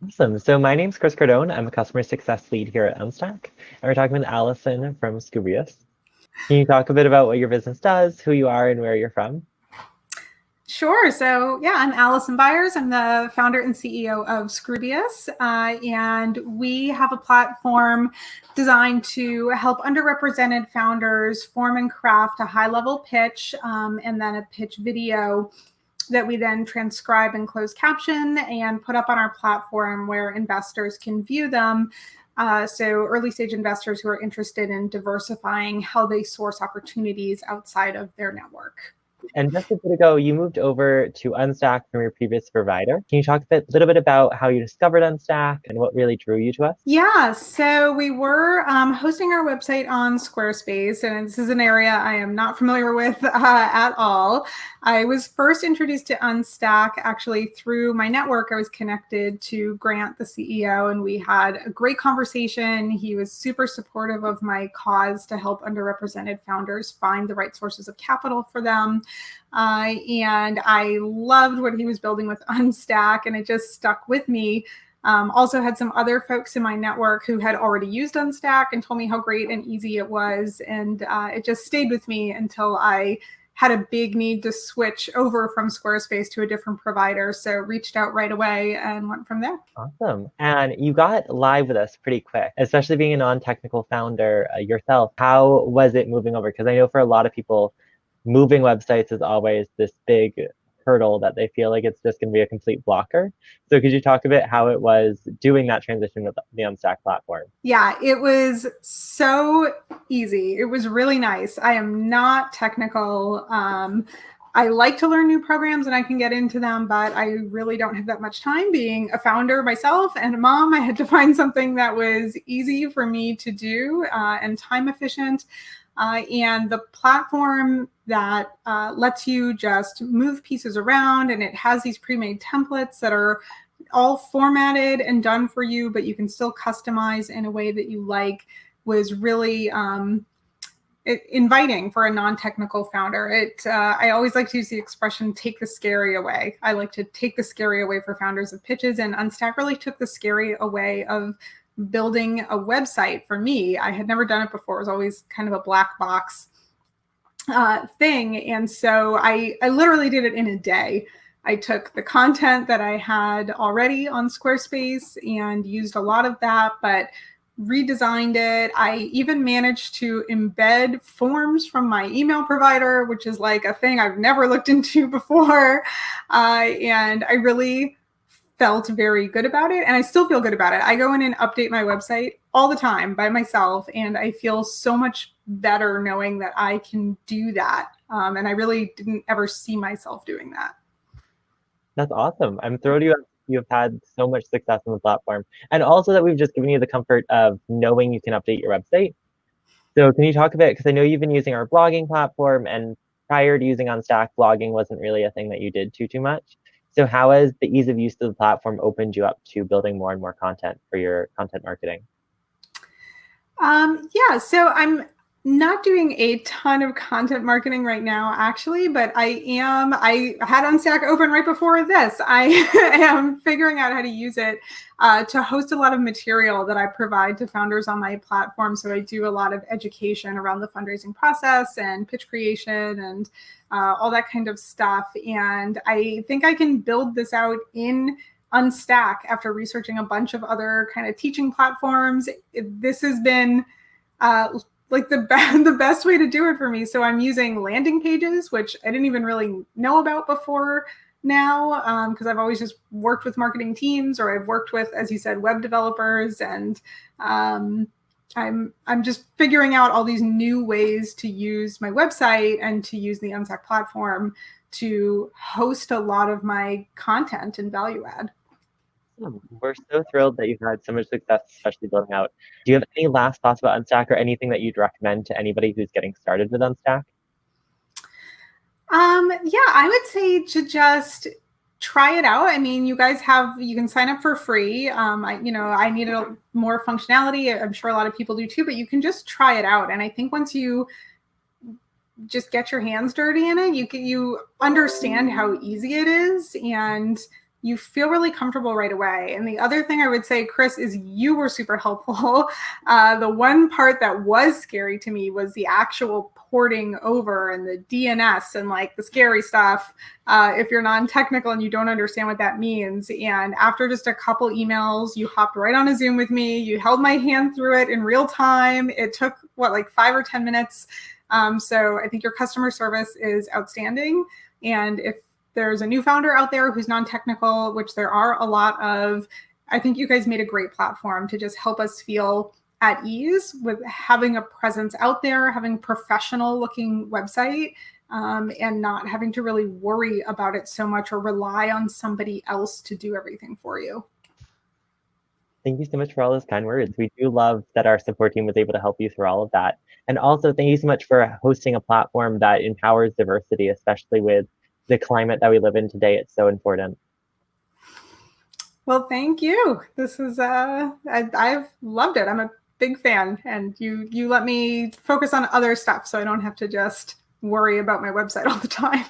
Awesome. So my name's Chris Cardone. I'm a customer success lead here at Unstack, and we're talking with Allison from Scroobious. Can you talk a bit about what your business does, who you are, and where you're from? Sure. So, yeah, I'm Allison Byers. I'm the founder and CEO of Scroobious, and we have a platform designed to help underrepresented founders form and craft a high-level pitch, and then a pitch video that we then transcribe and closed caption and put up on our platform where investors can view them. So early stage investors who are interested in diversifying how they source opportunities outside of their network. And just a bit ago, you moved over to Unstack from your previous provider. Can you talk little bit about how you discovered Unstack and what really drew you to us? Yeah, so we were hosting our website on Squarespace, and this is an area I am not familiar with at all. I was first introduced to Unstack actually through my network. I was connected to Grant, the CEO, and we had a great conversation. He was super supportive of my cause to help underrepresented founders find the right sources of capital for them. And I loved what he was building with Unstack, and it just stuck with me. Also had some other folks in my network who had already used Unstack and told me how great and easy it was. And it just stayed with me until I had a big need to switch over from Squarespace to a different provider. So reached out right away and went from there. Awesome. And you got live with us pretty quick, especially being a non-technical founder yourself. How was it moving over? Because I know for a lot of people, moving websites is always this big hurdle that they feel like it's just going to be a complete blocker. So could you talk a bit how it was doing that transition with the Unstack platform? Yeah, it was so easy. It was really nice. I am not technical. I like to learn new programs and I can get into them, but I really don't have that much time. Being a founder myself and a mom, I had to find something that was easy for me to do and time efficient. And the platform that lets you just move pieces around, and it has these pre-made templates that are all formatted and done for you, but you can still customize in a way that you like, was really inviting for a non-technical founder. I always like to use the expression "take the scary away." I like to take the scary away for founders of pitches, and Unstack really took the scary away of building a website for me. I had never done it before. It was always kind of a black box thing. And so I literally did it in a day. I took the content that I had already on Squarespace and used a lot of that, but redesigned it. I even managed to embed forms from my email provider, which is like a thing I've never looked into before. And I really felt very good about it, and I still feel good about it. I go in and update my website all the time by myself, and I feel so much better knowing that I can do that. And I really didn't ever see myself doing that. That's awesome. I'm thrilled you have had so much success on the platform, and also that we've just given you the comfort of knowing you can update your website. So can you talk a bit, because I know you've been using our blogging platform, and prior to using Unstack, blogging wasn't really a thing that you did too much. So how has the ease of use of the platform opened you up to building more and more content for your content marketing? Yeah, so I'm not doing a ton of content marketing right now, actually, but I had Unstack open right before this. I am figuring out how to use it to host a lot of material that I provide to founders on my platform. So I do a lot of education around the fundraising process and pitch creation and all that kind of stuff. And I think I can build this out in Unstack after researching a bunch of other kind of teaching platforms. This has been like the best way to do it for me. So I'm using landing pages, which I didn't even really know about before now, because I've always just worked with marketing teams, or I've worked with, as you said, web developers, and I'm just figuring out all these new ways to use my website and to use the Unstack platform to host a lot of my content and value add. We're so thrilled that you've had so much success, especially building out. Do you have any last thoughts about Unstack or anything that you'd recommend to anybody who's getting started with Unstack? Yeah, I would say to just try it out. I mean, you can sign up for free. I needed more functionality. I'm sure a lot of people do too, but you can just try it out. And I think once you just get your hands dirty in it, you understand how easy it is, and you feel really comfortable right away. And the other thing I would say, Chris, is you were super helpful. The one part that was scary to me was the actual porting over and the DNS and like the scary stuff if you're non-technical and you don't understand what that means. And after just a couple emails, you hopped right on a Zoom with me. You held my hand through it in real time. It took, like 5 or 10 minutes. So I think your customer service is outstanding. And if there's a new founder out there who's non-technical, which there are a lot of, I think you guys made a great platform to just help us feel at ease with having a presence out there, having a professional looking website, and not having to really worry about it so much or rely on somebody else to do everything for you. Thank you so much for all those kind words. We do love that our support team was able to help you through all of that. And also, thank you so much for hosting a platform that empowers diversity, especially with the climate that we live in today. It's so important. Well, thank you. This is, I've loved it. I'm a big fan, and you let me focus on other stuff so I don't have to just worry about my website all the time.